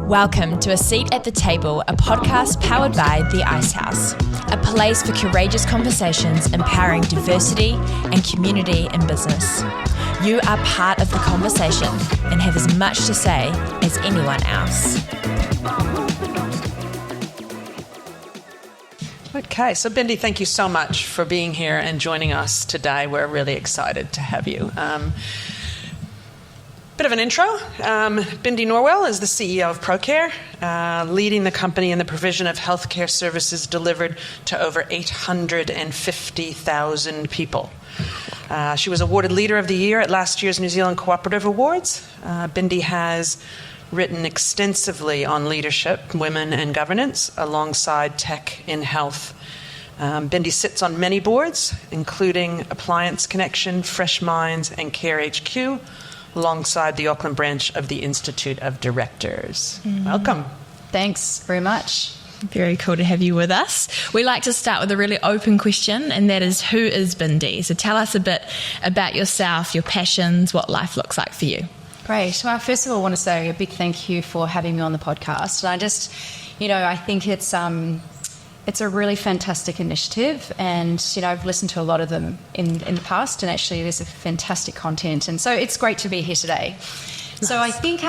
Welcome to A Seat at the Table, a podcast powered by The Ice House, a place for courageous conversations empowering diversity and community in business. You are part of the conversation and have as much to say as anyone else. Okay, so Bindi, thank you so much for being here and joining us today. We're really excited to have you. Bit of an intro. Bindi Norwell is the CEO of Procare, leading the company in the provision of healthcare services delivered to over 850,000 people. She was awarded Leader of the Year at last year's New Zealand Cooperative Awards. Bindi has written extensively on leadership, women and governance, alongside tech in health. Bindi sits on many boards, including Appliance Connection, Fresh Minds and Care HQ, alongside the Auckland branch of the Institute of Directors. Welcome. Thanks very much. Very cool to have you with us. We like to start with a really open question, and that is, who is Bindi? So tell us a bit about yourself, your passions, what life looks like for you. Great. Well, first of all, I want to say a big thank you for having me on the podcast. And I just, I think it's a really fantastic initiative, and I've listened to a lot of them in the past, and actually there's a fantastic content, and so it's great to be here today. Nice. So I think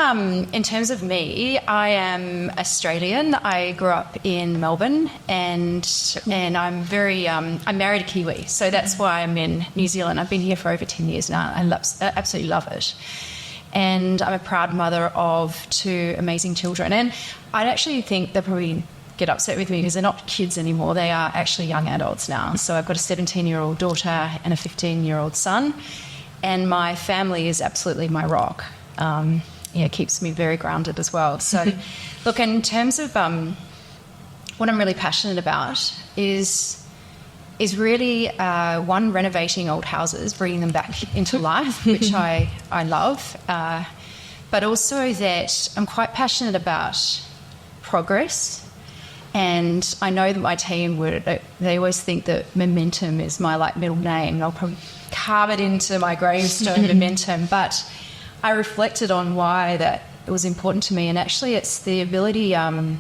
in terms of me, I am Australian. I grew up in Melbourne, and I'm I'm married a Kiwi, so that's why I'm in New Zealand. I've been here for over 10 years now. I absolutely love it. And I'm a proud mother of 2 amazing children, and I actually think they're probably get upset with me because they're not kids anymore. They are actually young adults now. So I've got a 17-year-old daughter and a 15-year-old son, and my family is absolutely my rock. It keeps me very grounded as well. So look, in terms of what I'm really passionate about is really one, renovating old houses, bringing them back into life, which I love, but also that I'm quite passionate about progress. And I know that my team they always think that momentum is my middle name. I'll probably carve it into my gravestone, momentum. But I reflected on why that it was important to me. And actually it's the ability that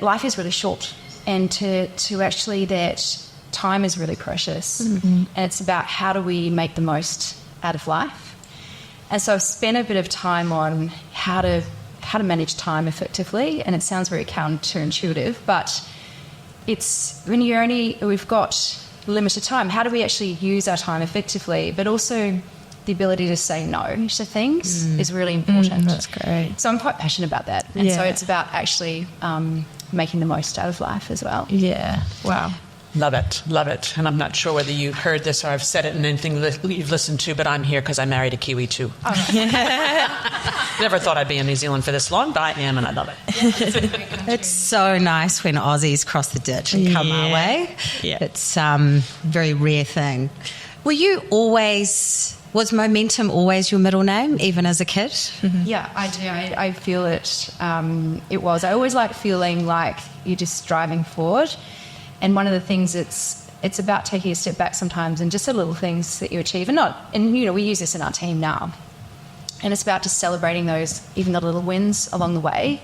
life is really short, and to actually that time is really precious. Mm-hmm. And it's about how do we make the most out of life. And so I've spent a bit of time on how to manage time effectively, and it sounds very counterintuitive, but it's when we've got limited time, how do we actually use our time effectively? But also the ability to say no to things is really important. That's great. So I'm quite passionate about that, and so it's about actually making the most out of life as well. Yeah. Wow. Love it. And I'm not sure whether you heard this or I've said it in anything that you've listened to, but I'm here because I married a Kiwi too. Oh. Never thought I'd be in New Zealand for this long, but I am, and I love it. It's so nice when Aussies cross the ditch and come our way. Yeah. It's a very rare thing. Was momentum always your middle name, even as a kid? Mm-hmm. Yeah, I do. I feel it. It was. I always like feeling like you're just driving forward. And one of the things it's about taking a step back sometimes, and just the little things that you achieve, and we use this in our team now, and it's about just celebrating those, even the little wins along the way.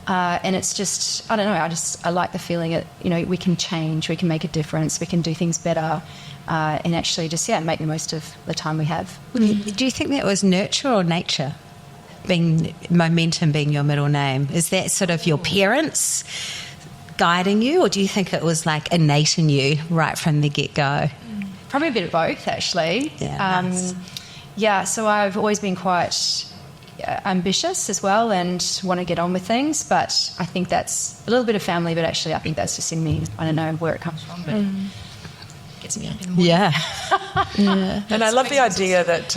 And it's just, I don't know, I like the feeling that we can change, we can make a difference, we can do things better, and actually just make the most of the time we have. Do you think that was nurture or nature? Momentum being your middle name, is that sort of your parents guiding you, or do you think it was innate in you right from the get-go? Probably a bit of both, actually. Yeah, nice. So I've always been quite ambitious as well, and want to get on with things, but I think that's a little bit of family, but actually I think that's just in me. I don't know where it comes from, but it gets me up in the morning. Yeah. And I love the idea that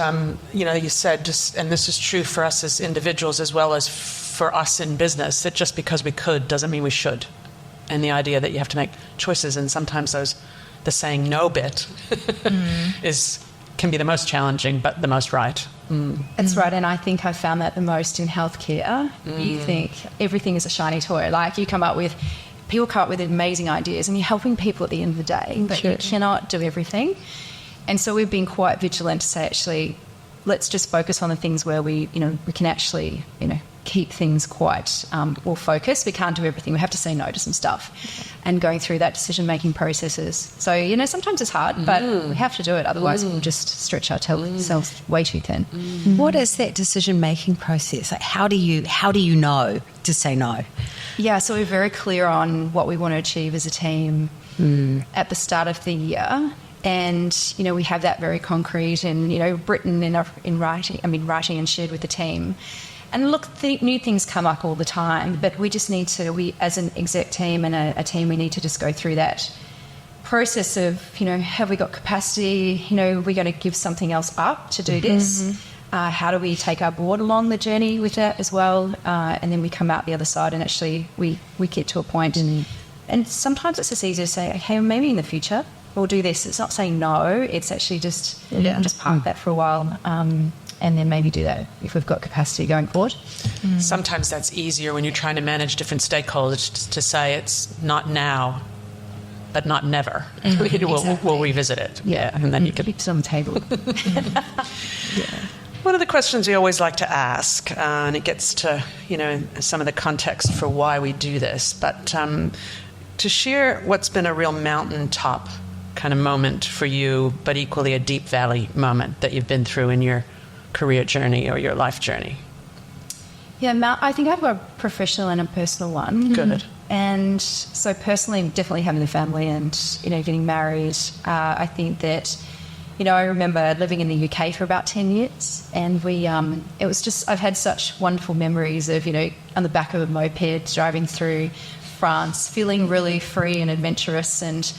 you said, and this is true for us as individuals as well as for us in business, that just because we could doesn't mean we should. And the idea that you have to make choices, and sometimes the saying no bit can be the most challenging, but the most right. That's right, and I think I found that the most in healthcare. You think everything is a shiny toy. People come up with amazing ideas, and you're helping people at the end of the day, but you cannot do everything. And so we've been quite vigilant to say, actually, let's just focus on the things where we can actually, keep things quite focused. We can't do everything. We have to say no to some stuff, and going through that decision-making processes. So, sometimes it's hard, but we have to do it. Otherwise, we'll just stretch ourselves way too thin. What is that decision-making process? Like, how do you know to say no? Yeah, so we're very clear on what we want to achieve as a team at the start of the year. And, we have that very concrete and, written in writing and shared with the team. And look, new things come up all the time, but we just need to, as an exec team and a team, we need to just go through that process of, have we got capacity? We're going to give something else up to do this. How do we take our board along the journey with that as well? And then we come out the other side and actually we get to a point. And sometimes it's just easy to say, okay, maybe in the future we'll do this. It's not saying no. It's actually just park that for a while. And then maybe do that if we've got capacity going forward. Sometimes that's easier when you're trying to manage different stakeholders to say it's not now, but not never. We'll revisit it. Yeah. And then you can keep it on the table. One of the questions we always like to ask, and it gets to, some of the context for why we do this, but to share what's been a real mountaintop kind of moment for you, but equally a deep valley moment that you've been through in your career journey or your life journey. Yeah, I think I've got a professional and a personal one. Good. And so personally, definitely having the family and, getting married. I think that, I remember living in the UK for about 10 years and it was just, I've had such wonderful memories of, on the back of a moped driving through France, feeling really free and adventurous and,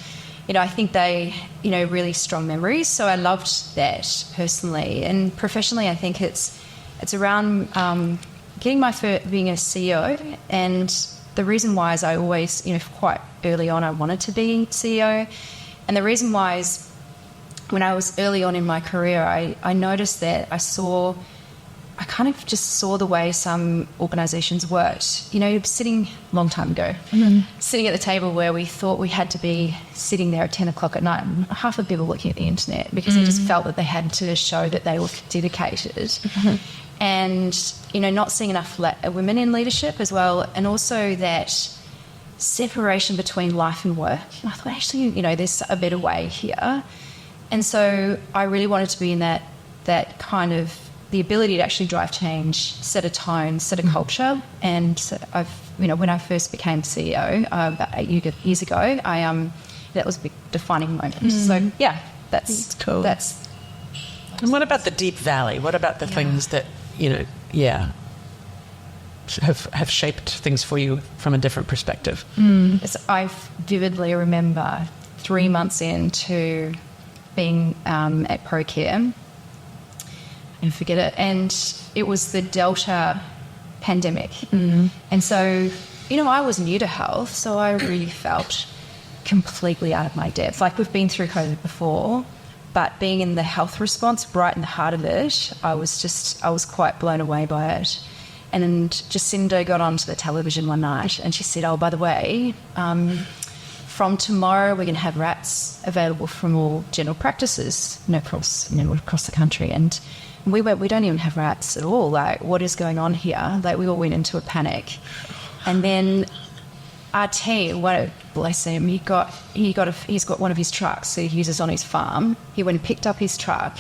I think they, really strong memories. So I loved that personally. And professionally, I think it's around getting being a CEO. And the reason why is I always, quite early on, I wanted to be CEO. And the reason why is when I was early on in my career, I noticed that I kind of just saw the way some organisations worked. Sitting a long time ago, sitting at the table where we thought we had to be sitting there at 10 o'clock at night and half the people looking at the internet because they just felt that they had to show that they were dedicated. And, not seeing enough women in leadership as well, and also that separation between life and work. And I thought, actually, there's a better way here. And so I really wanted to be in that kind of the ability to actually drive change, set a tone, set a culture. And so when I first became CEO about 8 years ago, that was a big defining moment. So yeah, that's cool. And what about the deep valley? What about the things that have shaped things for you from a different perspective? I vividly remember 3 months into being at Procare. And forget it. And it was the Delta pandemic. And so, I was new to health, so I really felt completely out of my depth. Like we've been through COVID before, but being in the health response, right in the heart of it, I was quite blown away by it. And then Jacinda got onto the television one night and she said, oh, by the way, from tomorrow we're going to have rats available from all general practices across the country. And we don't even have rats at all. Like, what is going on here? Like, we all went into a panic. And then our team, bless him, he's got one of his trucks that he uses on his farm. He went and picked up his truck,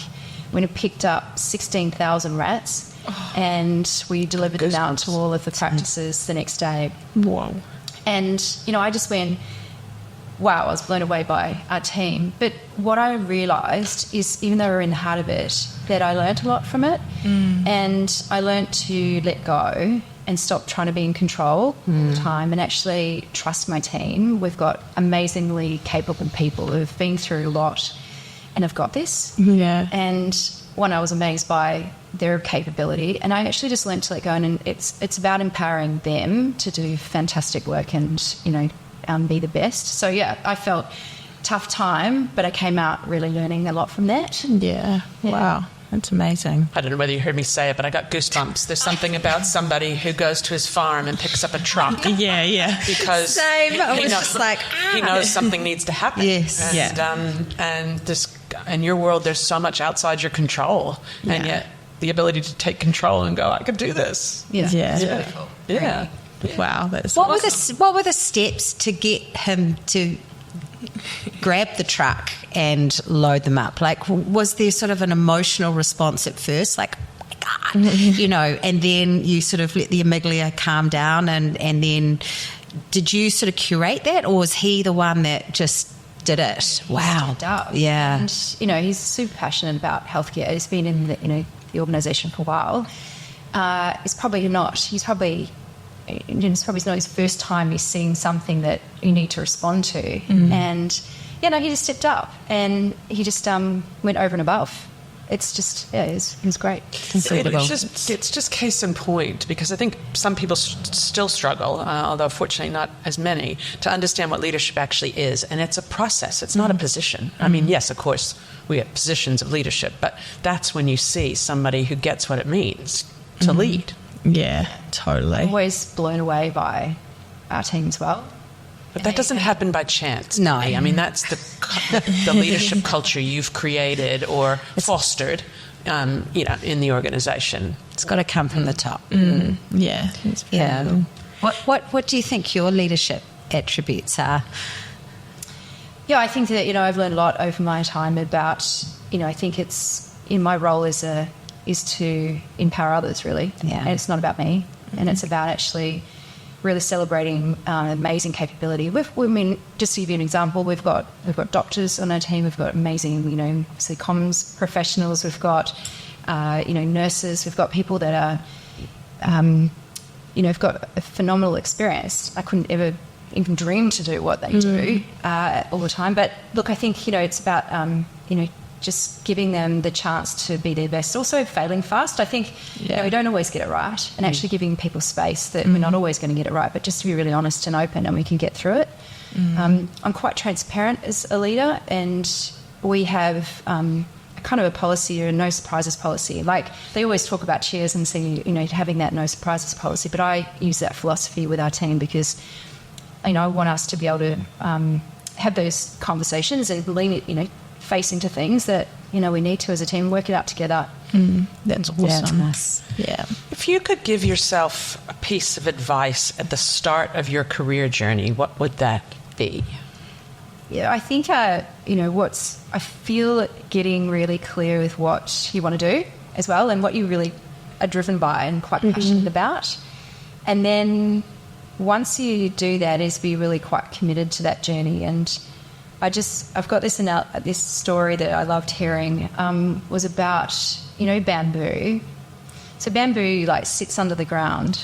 went and picked up 16,000 rats, and we delivered them out to all of the practices the next day. Wow. And, I just went, wow, I was blown away by our team. But what I realised is, even though we're in the heart of it, that I learnt a lot from it. And I learnt to let go and stop trying to be in control all the time and actually trust my team. We've got amazingly capable people who've been through a lot and have got this. Yeah. And I was amazed by their capability. And I actually just learnt to let go. And it's about empowering them to do fantastic work and, be the best. So, yeah, I felt tough time, but I came out really learning a lot from that. Yeah. Wow. That's amazing. I don't know whether you heard me say it, but I got goosebumps. There's something about somebody who goes to his farm and picks up a truck. Yeah. Because Same. I was just like, he knows something needs to happen. Yes. And this, in your world, there's so much outside your control, and yet the ability to take control and go, I could do this. Yeah. Wow, that's What were the steps to get him to grab the truck and load them up? Like, was there sort of an emotional response at first, like, oh my God, you know, and then you sort of let the amygdala calm down, and then did you sort of curate that, or was he the one that just did it? Wow. Yeah. And, you know, he's super passionate about healthcare. He's been in the organisation for a while. It's probably not his first time he's seeing something that you need to respond to. And, he just stepped up and he just went over and above. It's just, it was great. It's just case in point, because I think some people still struggle, although fortunately not as many, to understand what leadership actually is. And it's a process. It's not a position. I mean, yes, of course, we have positions of leadership, but that's when you see somebody who gets what it means to lead. Yeah, totally. Always blown away by our team as well. But that doesn't happen by chance. No. I mean, that's the leadership culture you've created or fostered, in the organisation. It's got to come from the top. Yeah. It's Yeah. What do you think your leadership attributes are? Yeah, I think that, I've learned a lot over my time about, I think it's in my role is to empower others, really. Yeah. And it's not about me. And it's about actually really celebrating amazing capability. Just to give you an example, we've got doctors on our team. We've got amazing, obviously comms professionals. We've got, nurses. We've got people that are, have got a phenomenal experience. I couldn't ever even dream to do what they do all the time. But look, I think, it's about, just giving them the chance to be their best. Also failing fast. I think we don't always get it right, and actually giving people space that we're not always going to get it right, but just to be really honest and open, and we can get through it. I'm quite transparent as a leader, and we have kind of a policy, or a no surprises policy. Like, they always talk about cheers and see, having that no surprises policy, but I use that philosophy with our team because, I want us to be able to have those conversations and lean it, face into things that we need to as a team, work it out together. That's awesome. Yeah. If you could give yourself a piece of advice at the start of your career journey, what would that be? Yeah, I think I feel getting really clear with what you want to do as well, and what you really are driven by and quite passionate about, and then once you do that, is be really quite committed to that journey. And I've got this story that I loved hearing, was about, bamboo. So bamboo sits under the ground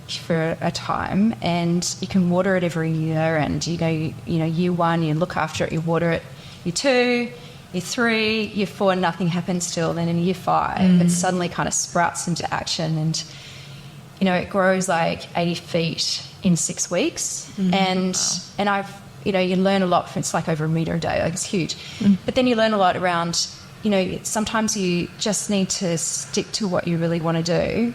for a time, and you can water it every year, and you go, year one, you look after it, you water it, year two, year three, year four, nothing happens still. Then in year five, it suddenly kind of sprouts into action, and, it grows 80 feet in 6 weeks. And I've, you learn a lot. It's over a metre a day. It's huge. But then you learn a lot around, sometimes you just need to stick to what you really want to do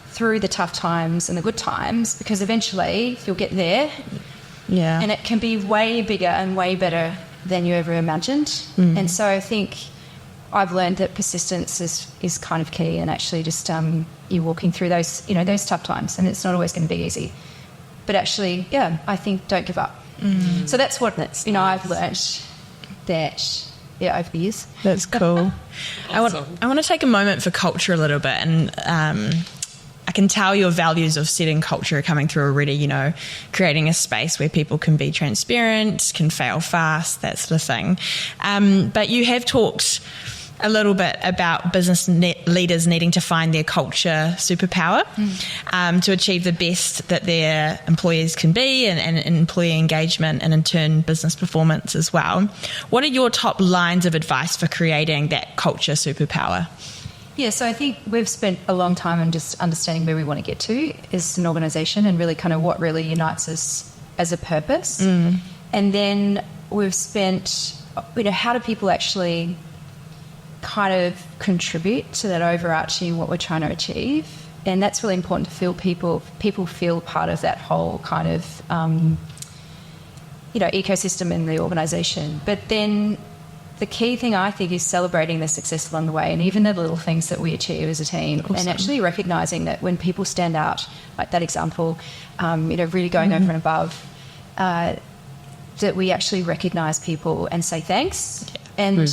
through the tough times and the good times, because eventually you'll get there. Yeah. And it can be way bigger and way better than you ever imagined. And so I think I've learned that persistence is kind of key, and actually just you're walking through those, those tough times, and it's not always going to be easy. But actually, I think don't give up. So that's what I've learned that over the years. That's cool. Awesome. I want to take a moment for culture a little bit, and I can tell your values of setting culture are coming through already, creating a space where people can be transparent, can fail fast, that sort of thing. But you have talked a little bit about business leaders needing to find their culture superpower to achieve the best that their employees can be, and employee engagement, and in turn business performance as well. What are your top lines of advice for creating that culture superpower? Yeah, so I think we've spent a long time on just understanding where we want to get to as an organisation, and really kind of what really unites us as a purpose. And then we've spent, how do people actually kind of contribute to that overarching what we're trying to achieve? And that's really important to feel people feel part of that whole kind of ecosystem in the organisation. But then the key thing I think is celebrating the success along the way, and even the little things that we achieve as a team, and actually recognising that when people stand out, like that example, really going over and above, that we actually recognise people and say thanks. And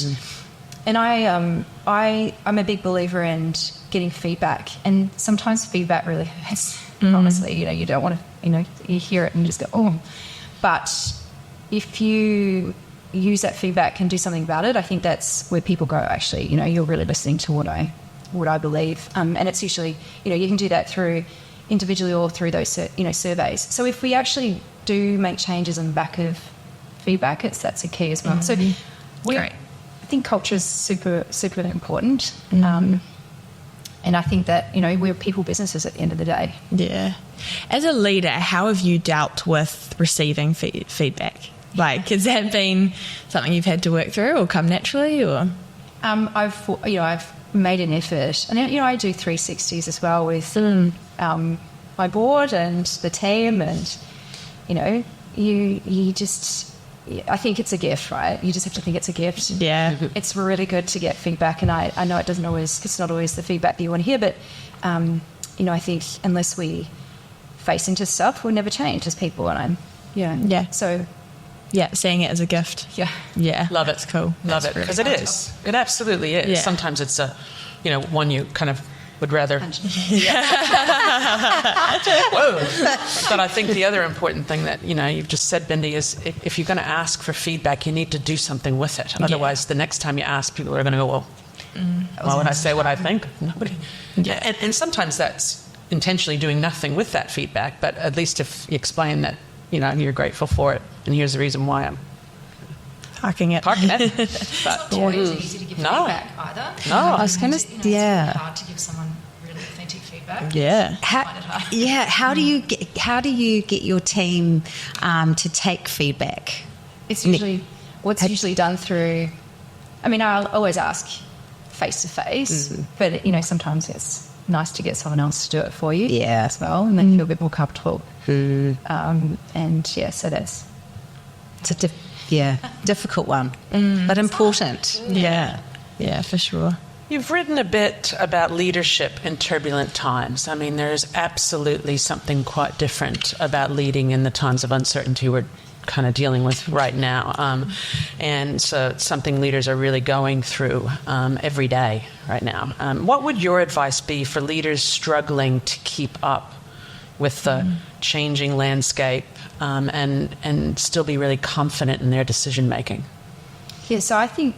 I'm a big believer in getting feedback, and sometimes feedback really hurts. Honestly, you don't want to, you hear it and just go, oh. But if you use that feedback and do something about it, I think that's where people go, actually, you're really listening to what I believe. And it's usually, you can do that through individually or through those, surveys. So if we actually do make changes on the back of feedback, that's a key as well. So I think culture is super, super important. And I think that, we're people businesses at the end of the day. Yeah. As a leader, how have you dealt with receiving feedback? Like, has that been something you've had to work through or come naturally? Or I've made an effort, and I do 360s as well with my board and the team, and you just. I think it's a gift, right? You just have to think it's a gift. Yeah. It's really good to get feedback, and I know it's not always the feedback that you want to hear, but I think unless we face into stuff, we'll never change as people, and so. Yeah, seeing it as a gift. Yeah. Yeah. Love it. That's cool. Love it. Because it is. It absolutely is. Yeah. Sometimes it's one you kind of would rather. Whoa. But I think the other important thing that, you've just said, Bindi, is if you're going to ask for feedback, you need to do something with it. Otherwise, the next time you ask, people are going to go, well, why would I say what I think? Nobody. Yeah. And sometimes that's intentionally doing nothing with that feedback, but at least if you explain that, you're grateful for it, and here's the reason why I'm parking it. But it's not always easy to give feedback either. No. I was going to, It's really hard to give someone really authentic feedback. Yeah. How do you get your team to take feedback? It's usually usually done through. I'll always ask face to face, but sometimes it's nice to get someone else to do it for you. Yeah. As well, and then feel a bit more comfortable. So that's. It's a difficult one, but important. Yeah. Yeah, for sure. You've written a bit about leadership in turbulent times. There's absolutely something quite different about leading in the times of uncertainty we're kind of dealing with right now. And so it's something leaders are really going through every day right now. What would your advice be for leaders struggling to keep up with the changing landscape and still be really confident in their decision making? Yeah, so I think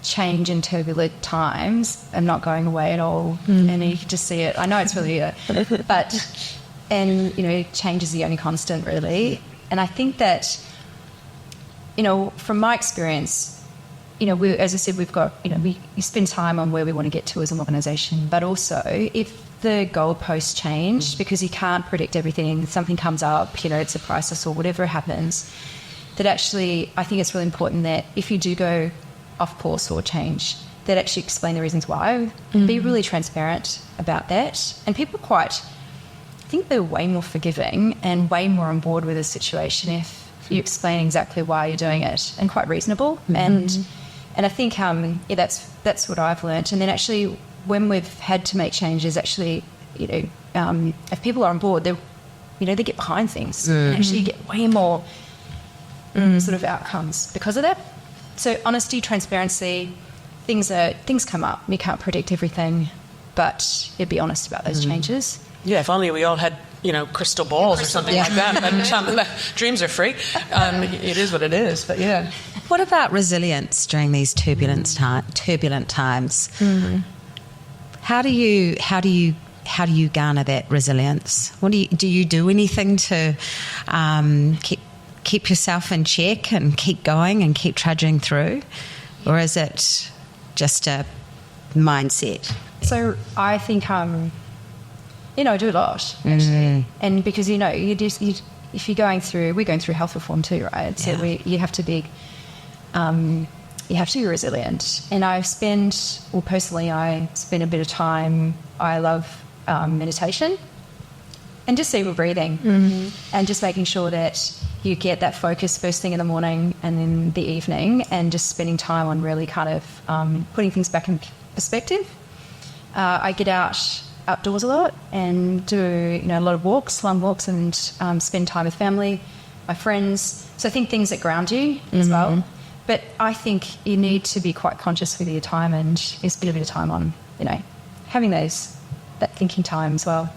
change in turbulent times are not going away at all, and you can just see it. I know it's really change is the only constant, really. And I think that, from my experience, as I said, we've got, we spend time on where we want to get to as an organisation, but also if the goalposts change, because you can't predict everything, something comes up, it's a crisis or whatever happens, that actually I think it's really important that if you do go off course or change, that actually explain the reasons why, be really transparent about that. And people I think they're way more forgiving and way more on board with a situation if you explain exactly why you're doing it, and quite reasonable. And I think that's what I've learnt. And then actually when we've had to make changes, actually, if people are on board, they get behind things and actually get way more sort of outcomes because of that. So honesty, transparency, things come up. You can't predict everything, but you'd be honest about those changes. Yeah, if only we all had, crystal balls or something like that. But dreams are free. It is what it is. But yeah. What about resilience during these turbulent times? How do you garner that resilience? Do you do anything to keep yourself in check and keep going and keep trudging through, or is it just a mindset? So I think I do a lot actually, and because if you're going through, we're going through health reform too, right? So you have to be resilient. And I spend a bit of time. I love meditation, and just cerebral breathing, and just making sure that you get that focus first thing in the morning and in the evening, and just spending time on really kind of putting things back in perspective. I get outdoors a lot and do a lot of walks, long walks, and spend time with family, my friends. So I think things that ground you as well. But I think you need to be quite conscious with your time, and spend a bit of time on having that thinking time as well.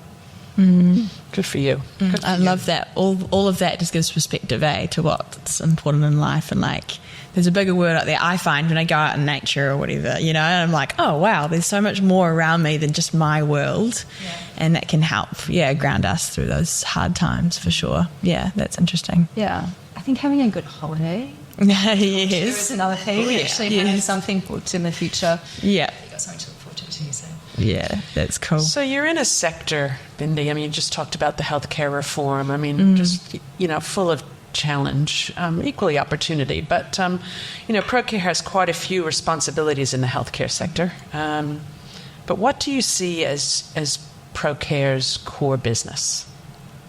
Good for you. I love that. All of that just gives perspective, to what's important in life. And like, there's a bigger word out there, I find, when I go out in nature or whatever, and I'm like, oh wow, there's so much more around me than just my world. And that can help, ground us through those hard times for sure. Yeah, that's interesting. Yeah, I think having a good holiday yes, is another thing. We actually have something booked in the future. Yeah. You've got something to look forward to too, so. Yeah, that's cool. So you're in a sector, Bindi, you just talked about the healthcare reform. Just, full of challenge, equally opportunity. But, Procare has quite a few responsibilities in the healthcare sector. But what do you see as Procare's core business?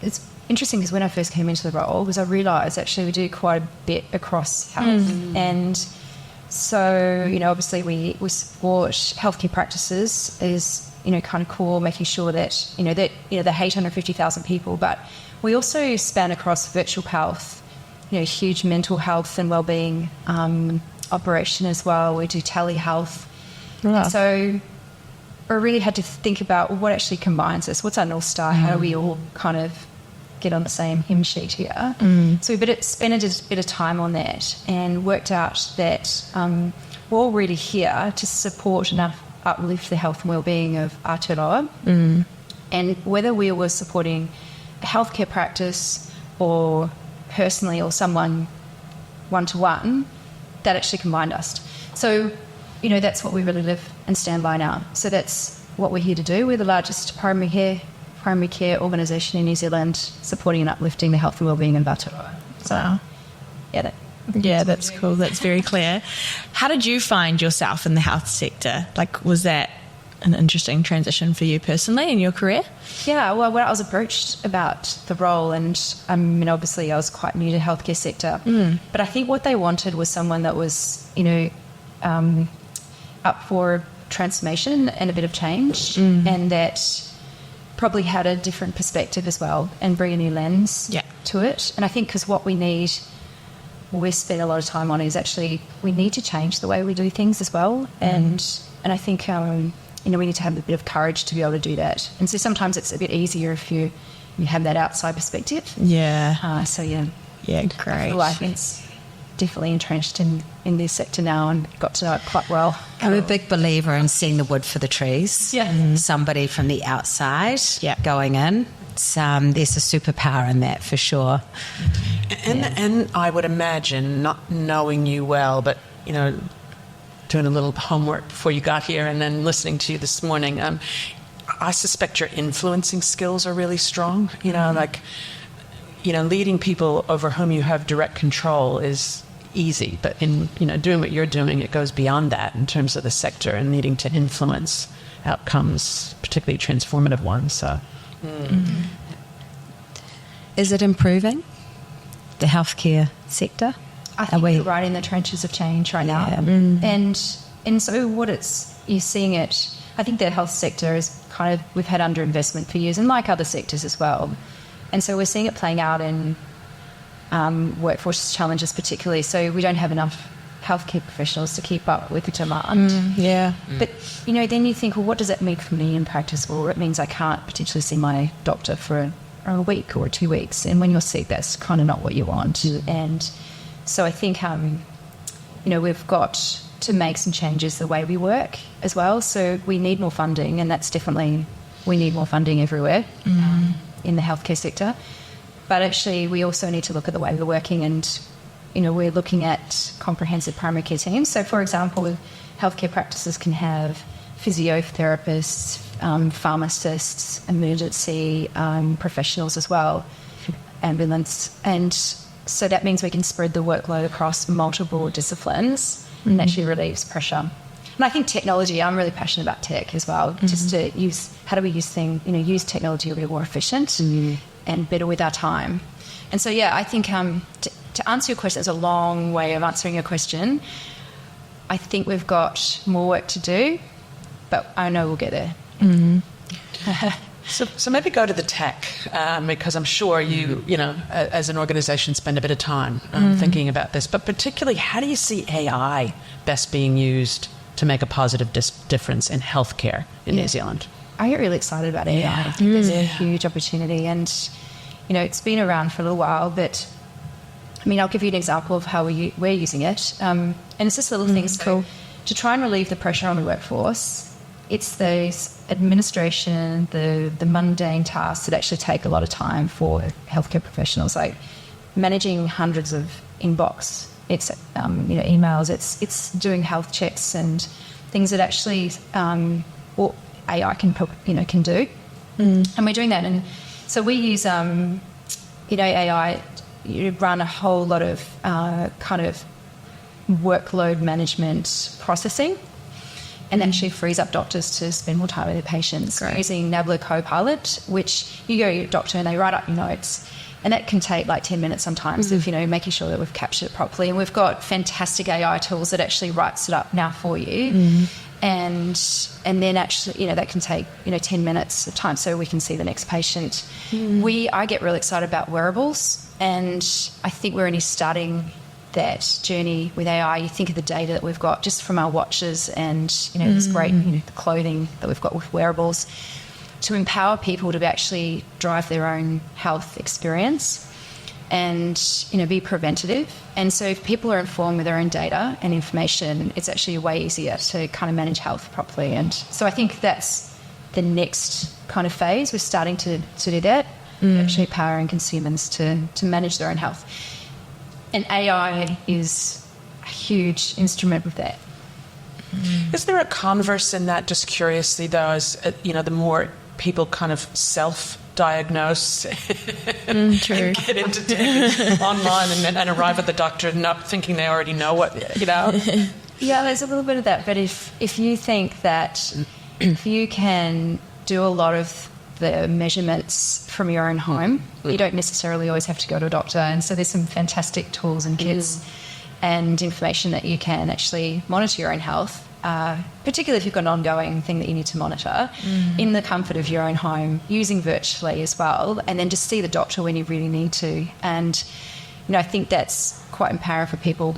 It's interesting because when I first came into the role, I realised actually we do quite a bit across health. And so, obviously we support healthcare practices is, kind of core, making sure that, the 850,000 people, but we also span across virtual health, huge mental health and wellbeing operation as well. We do telehealth. Wow. So I really had to think about what actually combines us. What's our North Star? How do we all kind of get on the same hymn sheet here? So we spent a bit of time on that and worked out that we're all really here to support and uplift the health and wellbeing of Aotearoa. And whether we were supporting a healthcare practice or personally or someone one-to-one, that actually combined us. So, that's what we really live and stand by now. So that's what we're here to do. We're the largest primary care organisation in New Zealand, supporting and uplifting the health and wellbeing of Aotearoa. So, wow. That's cool. That's very clear. How did you find yourself in the health sector? Like, was that an interesting transition for you personally in your career? Yeah, well, when I was approached about the role, and obviously I was quite new to the healthcare sector, but I think what they wanted was someone that was, up for transformation and a bit of change, and that probably had a different perspective as well and bring a new lens to it. And I think because what we need, we spend a lot of time on, is actually we need to change the way we do things as well. And I think we need to have a bit of courage to be able to do that. And so sometimes it's a bit easier if you have that outside perspective. Yeah. Great. Well, I think it's definitely entrenched in this sector now and got to know it quite well. I'm a big believer in seeing the wood for the trees. Yeah. Somebody from the outside going in. There's a superpower in that for sure. And I would imagine, not knowing you well, but, doing a little homework before you got here and then listening to you this morning, I suspect your influencing skills are really strong. Leading people over whom you have direct control is easy, but in doing what you're doing, it goes beyond that in terms of the sector and needing to influence outcomes, particularly transformative ones. So. Is it improving, the healthcare sector? I think we're right in the trenches of change right now. And so you're seeing it, I think the health sector is we've had underinvestment for years, and like other sectors as well. And so we're seeing it playing out in workforce challenges particularly. So we don't have enough healthcare professionals to keep up with the demand. But, then you think, well, what does that mean for me in practice? Well, it means I can't potentially see my doctor for a week or 2 weeks. And when you're sick, that's kind of not what you want. And so I think, we've got to make some changes the way we work as well. So we need more funding, and that's definitely, we need more funding everywhere in the healthcare sector. But actually, we also need to look at the way we're working, and, we're looking at comprehensive primary care teams. So, for example, healthcare practices can have physiotherapists, pharmacists, emergency professionals as well, ambulance. And so that means we can spread the workload across multiple disciplines and actually relieves pressure. And I think technology, I'm really passionate about tech as well, just to use, how do we use use technology to be more efficient and better with our time. And so, yeah, I think to answer your question, it's a long way of answering your question. I think we've got more work to do, but I know we'll get there. So maybe go to the tech, because I'm sure you as an organisation spend a bit of time thinking about this. But particularly, how do you see AI best being used to make a positive difference in healthcare in New Zealand? I get really excited about AI. I think there's a huge opportunity, and it's been around for a little while. But I mean, I'll give you an example of how we're using it, and it's just little things. So to try and relieve the pressure on the workforce. It's those administration, the mundane tasks that actually take a lot of time for healthcare professionals, like managing hundreds of inbox. It's emails. It's doing health checks and things that actually or AI can do. And we're doing that. And so we use AI. You run a whole lot of kind of workload management processing. And actually frees up doctors to spend more time with their patients. Great. Using Nabla Copilot, which you go to your doctor and they write up your notes. And that can take like 10 minutes sometimes of, making sure that we've captured it properly. And we've got fantastic AI tools that actually writes it up now for you. And then actually, that can take, 10 minutes of time so we can see the next patient. I get really excited about wearables, and I think we're only starting that journey with AI. You think of the data that we've got just from our watches and this great the clothing that we've got with wearables, to empower people to actually drive their own health experience and be preventative. And so if people are informed with their own data and information, it's actually way easier to kind of manage health properly. And so I think that's the next kind of phase. We're starting to do that, actually empowering consumers to manage their own health. And AI is a huge instrument with that. Is there a converse in that, just curiously, though, as the more people kind of self-diagnose and get into things online and arrive at the doctor not thinking they already know what, Yeah, there's a little bit of that. But if you think that if you can do a lot of the measurements from your own home, you don't necessarily always have to go to a doctor. And so there's some fantastic tools and kits and information that you can actually monitor your own health, particularly if you've got an ongoing thing that you need to monitor in the comfort of your own home, using virtually as well, and then just see the doctor when you really need to. And I think that's quite empowering for people.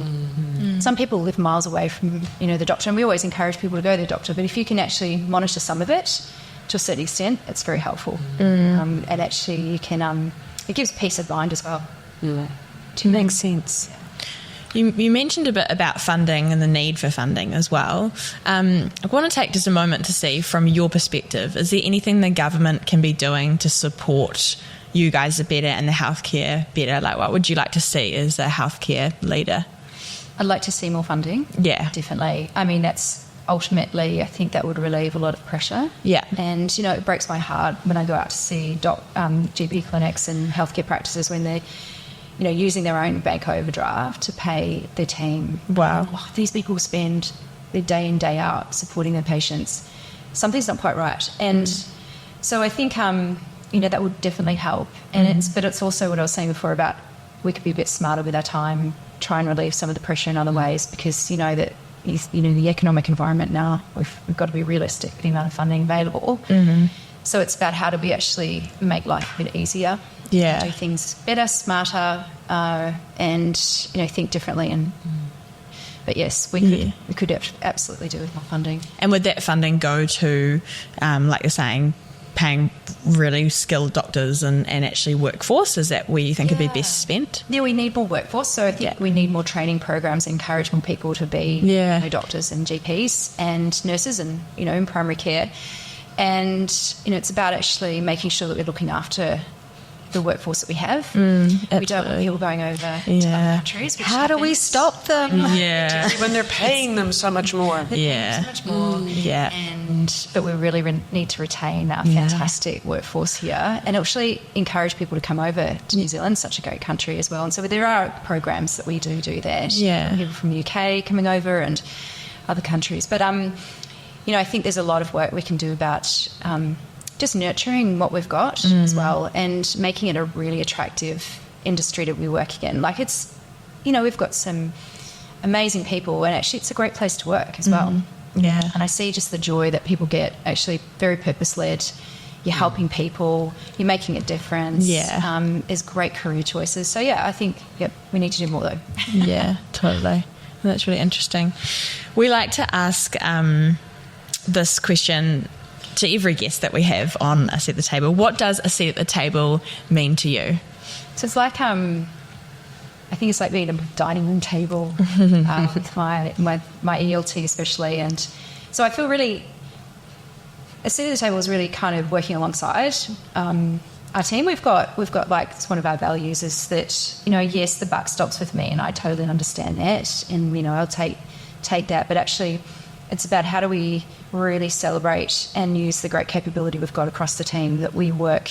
Some people live miles away from the doctor, and we always encourage people to go to the doctor, but if you can actually monitor some of it to a certain extent, it's very helpful. And actually you can it gives peace of mind as well. Makes sense. You mentioned a bit about funding and the need for funding as well. I want to take just a moment to see, from your perspective, is there anything the government can be doing to support you guys better and the healthcare better? Like, what would you like to see as a healthcare leader? I'd like to see more funding. Yeah. Definitely. I mean, that's ultimately, I think that would relieve a lot of pressure. Yeah. And, it breaks my heart when I go out to see GP clinics and healthcare practices when they're, using their own bank overdraft to pay their team. Wow. These people spend their day in, day out supporting their patients. Something's not quite right. And so I think, that would definitely help. And but it's also what I was saying before about we could be a bit smarter with our time, try and relieve some of the pressure in other ways, because that the economic environment now, we've got to be realistic with the amount of funding available. So it's about how do we actually make life a bit easier, do things better, smarter, and think differently. But yes, we could absolutely do with more funding. And would that funding go to, like you're saying, paying really skilled doctors and actually workforce? Is that where you think it'd be best spent? Yeah, we need more workforce. So I think we need more training programs, encourage more people to be doctors and GPs and nurses and, in primary care. And, it's about actually making sure that we're looking after the workforce that we have. We don't want people going over to other countries. How do we stop them? Yeah. When they're paying them so much more. So much more. But we really need to retain our fantastic workforce here and actually encourage people to come over to New Zealand. Such a great country as well. And so there are programs that we do that. Yeah. People from the UK coming over, and other countries. But I think there's a lot of work we can do about just nurturing what we've got as well, and making it a really attractive industry that we work in. Like, it's, we've got some amazing people, and actually it's a great place to work as well. Yeah. And I see just the joy that people get, actually very purpose-led. You're helping people, you're making a difference. Yeah. There's great career choices. So, I think, we need to do more, though. Yeah, totally. That's really interesting. We like to ask this question to every guest that we have on A Seat at the Table. What does a seat at the table mean to you? So it's like, I think it's like being at a dining room table with my ELT especially. And so I feel really, a seat at the table is really kind of working alongside our team. We've got like, it's one of our values is that, yes, the buck stops with me, and I totally understand that, and, I'll take that, but actually it's about how do we really celebrate and use the great capability we've got across the team, that we work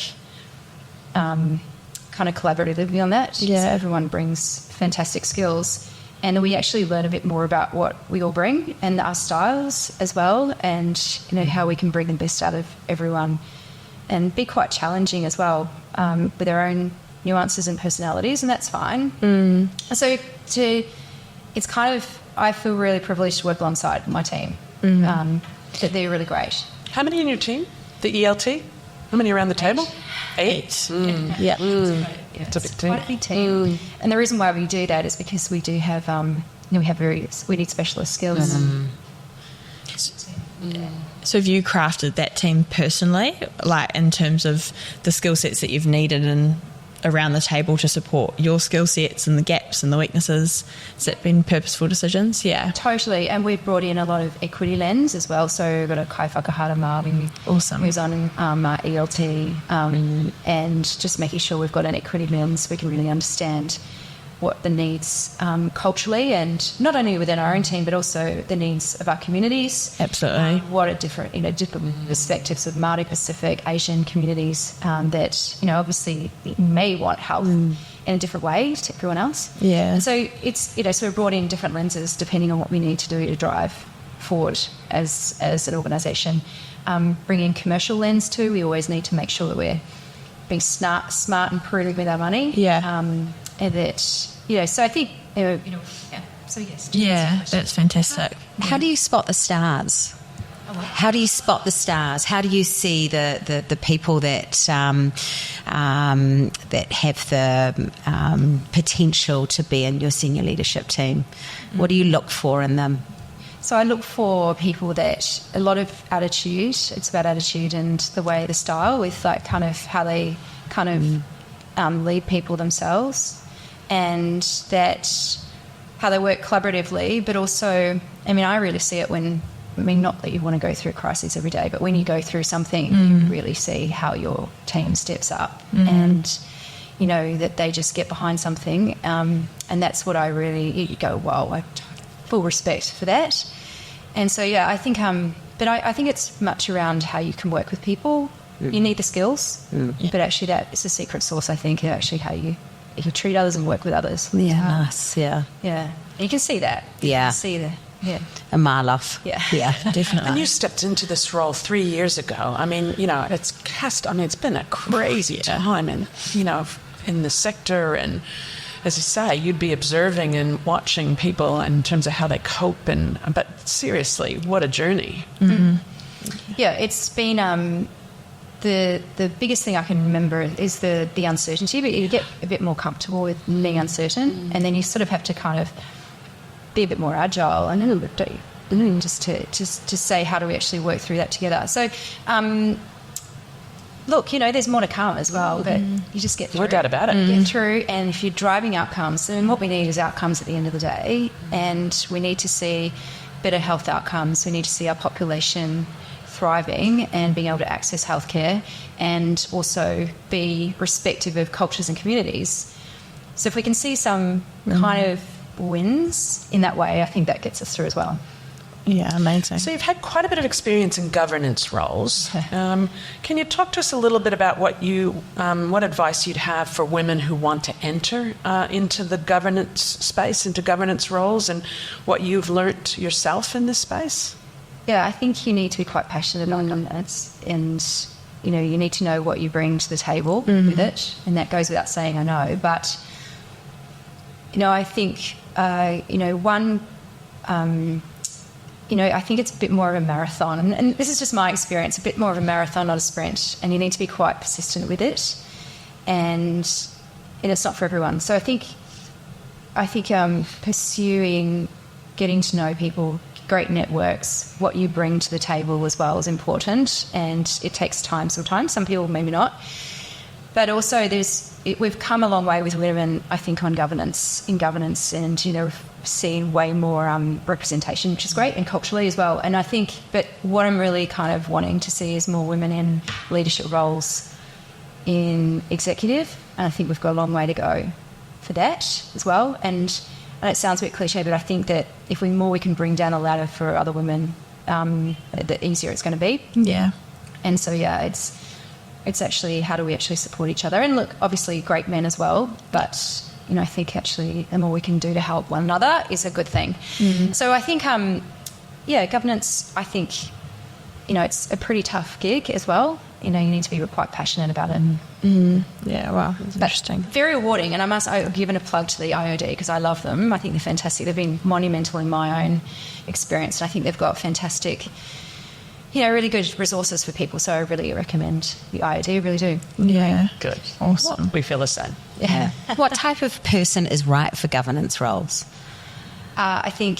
kind of collaboratively on that. Yeah. So everyone brings fantastic skills, and we actually learn a bit more about what we all bring and our styles as well, and how we can bring the best out of everyone, and be quite challenging as well, with our own nuances and personalities, and that's fine. So it's kind of, I feel really privileged to work alongside my team. That they're really great. How many in your team? The ELT? How many around the table? 8. Yeah. It's a big team. Quite a big team. And the reason why we do that is because we do have, we need specialist skills. So have you crafted that team personally, like in terms of the skill sets that you've needed and around the table to support your skill sets and the gaps and the weaknesses? Has that been purposeful decisions? Yeah. Totally. And we've brought in a lot of equity lens as well. So we've got a Kai Whakahara Māori who's on our ELT, and just making sure we've got an equity lens so we can really understand what the needs culturally, and not only within our own team but also the needs of our communities. Absolutely. What are different perspectives of Māori, Pacific, Asian communities that obviously may want help in a different way to everyone else. Yeah. And so it's so we've brought in different lenses depending on what we need to do to drive forward as an organisation. Bringing commercial lens too. We always need to make sure that we're being smart and prudent with our money. Yeah. And that, so I think, so yes. Yeah, that's fantastic. How do you spot the stars? How do you spot the stars? How do you see the people that that have the potential to be in your senior leadership team? What do you look for in them? So I look for people that a lot of attitude. It's about attitude and the way, the style, with like kind of how they kind of lead people themselves, and that how they work collaboratively, but also, I really see it when, not that you want to go through a crisis every day, but when you go through something, you really see how your team steps up and, that they just get behind something. And that's what you go, wow, I full respect for that. And so, I think, but I think it's much around how you can work with people. You need the skills, but actually that is the secret sauce, I think, actually how you treat others and work with others. Yeah, nice, yeah. Yeah. And you can see that. Yeah. You can see that. Yeah. A Marloff. Yeah. Yeah, definitely. And you stepped into this role 3 years ago. It's been a crazy time in the sector, and as you say, you'd be observing and watching people in terms of how they cope, but seriously, what a journey. Mm-hmm. Yeah, it's been the biggest thing I can remember is the uncertainty, but you get a bit more comfortable with being uncertain, and then you sort of have to kind of be a bit more agile and a little bit just to say, how do we actually work through that together? So, look, there's more to come as well, but you just get through. No doubt about it. Get through, and if you're driving outcomes, then what we need is outcomes at the end of the day, and we need to see better health outcomes. We need to see our population thriving and being able to access healthcare, and also be respective of cultures and communities. So if we can see some kind of wins in that way, I think that gets us through as well. Yeah, amazing. So you've had quite a bit of experience in governance roles. Can you talk to us a little bit about what advice you'd have for women who want to enter into the governance space, into governance roles, and what you've learnt yourself in this space? Yeah, I think you need to be quite passionate on it, and you need to know what you bring to the table with it, and that goes without saying, I know. But I think I think it's a bit more of a marathon, and this is just my experience, a bit more of a marathon, not a sprint, and you need to be quite persistent with it, and it's not for everyone. So I think pursuing getting to know people, great networks, what you bring to the table as well is important, and it takes time sometimes. Some people maybe not. But also we've come a long way with women, I think, in governance, and, seeing way more representation, which is great, and culturally as well. And I think, but what I'm really kind of wanting to see is more women in leadership roles in executive, and I think we've got a long way to go for that as well. And it sounds a bit cliche, but I think that if we can bring down a ladder for other women, the easier it's going to be. Yeah. And so, it's actually how do we actually support each other? And look, obviously great men as well, but I think actually the more we can do to help one another is a good thing. So I think, governance, I think, it's a pretty tough gig as well. You need to be quite passionate about it. Yeah, wow, that's interesting. Very rewarding, and I've given a plug to the IOD because I love them. I think they're fantastic. They've been monumental in my own experience, and I think they've got fantastic, really good resources for people. So I really recommend the IOD, I really do. Yeah. Good. Awesome. We feel the same. Yeah. What type of person is right for governance roles? I think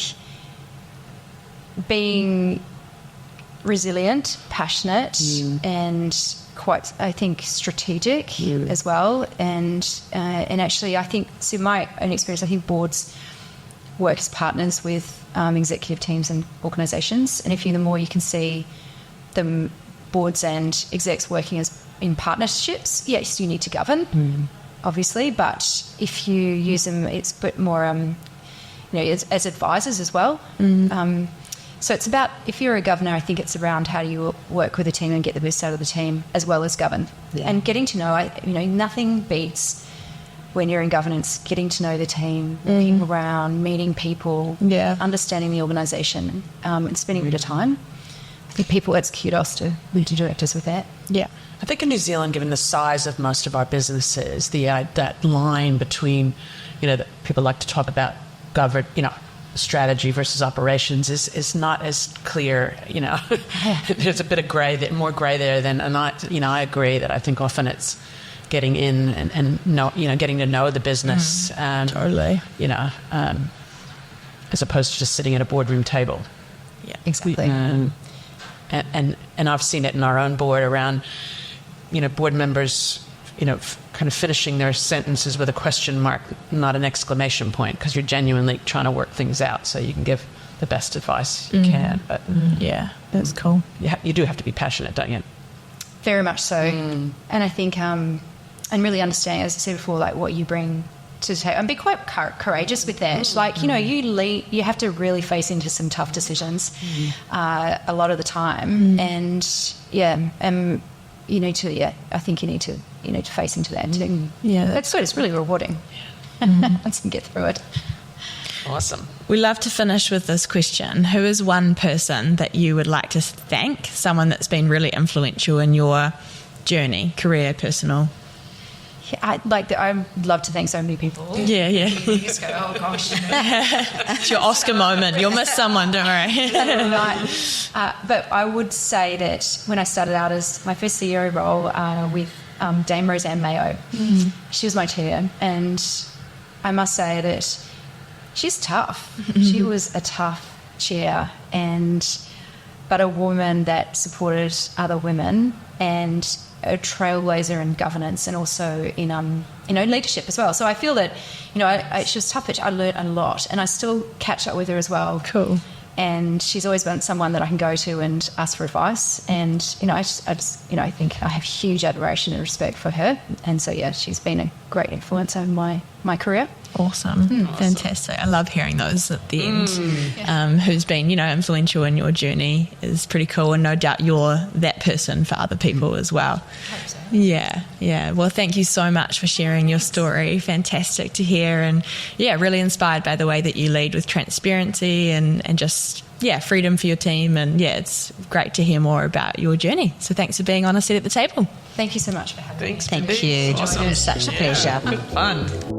being resilient, passionate, and quite, I think, strategic as well. And actually, I think, so my own experience, I think boards work as partners with executive teams and organisations. And the more you can see the boards and execs working as in partnerships, yes, you need to govern, obviously, but if you use them, it's a bit more, as advisors as well. So it's about, if you're a governor, I think it's around how do you work with a team and get the best out of the team as well as govern. Yeah. And getting to know, nothing beats when you're in governance, getting to know the team, walking around, meeting people, understanding the organisation, and spending a bit of time. I think people, it's kudos to directors with that. Yeah. I think in New Zealand, given the size of most of our businesses, that line between, that people like to talk about strategy versus operations is not as clear. There's a bit of grey, more grey there than, and I agree that I think often it's getting in and know, getting to know the business. Totally. As opposed to just sitting at a boardroom table. Yeah, exactly. And I've seen it in our own board around, board members, kind of finishing their sentences with a question mark, not an exclamation point, because you're genuinely trying to work things out so you can give the best advice you can. But yeah, that's cool. You do have to be passionate, don't you? Very much so. And I think, and really understanding, as I said before, like what you bring to the table, and be quite courageous with that. Like, you have to really face into some tough decisions a lot of the time. And you need to, I think you need to face into that too. Yeah, that's good. It's really rewarding once you get through it. Awesome. We love to finish with this question. Who is one person that you would like to thank, someone that's been really influential in your journey, career, personal? Yeah, I'd love to thank so many people. Yeah. You just go, oh gosh. It's your Oscar moment. You'll miss someone, don't worry. Right. But I would say that when I started out as my first CEO role with Dame Roseanne Mayo, she was my chair, and I must say that she's tough. She was a tough chair, but a woman that supported other women, and a trailblazer in governance, and also in leadership as well. So I feel that she was tough, but I learned a lot, and I still catch up with her as well. Cool. And she's always been someone that I can go to and ask for advice. And I think I have huge admiration and respect for her. And so she's been a great influence over my career. Awesome. Fantastic. I love hearing those at the end. Who's been, influential in your journey is pretty cool, and no doubt you're that person for other people as well. Hope so. Yeah. Well, thank you so much for sharing your story. Fantastic to hear, and really inspired by the way that you lead with transparency and just freedom for your team, and it's great to hear more about your journey. So thanks for being on A Seat at the Table. Thank you so much for having me. Thanks. Thank Bindi. you. Awesome. It was such a pleasure. Good fun.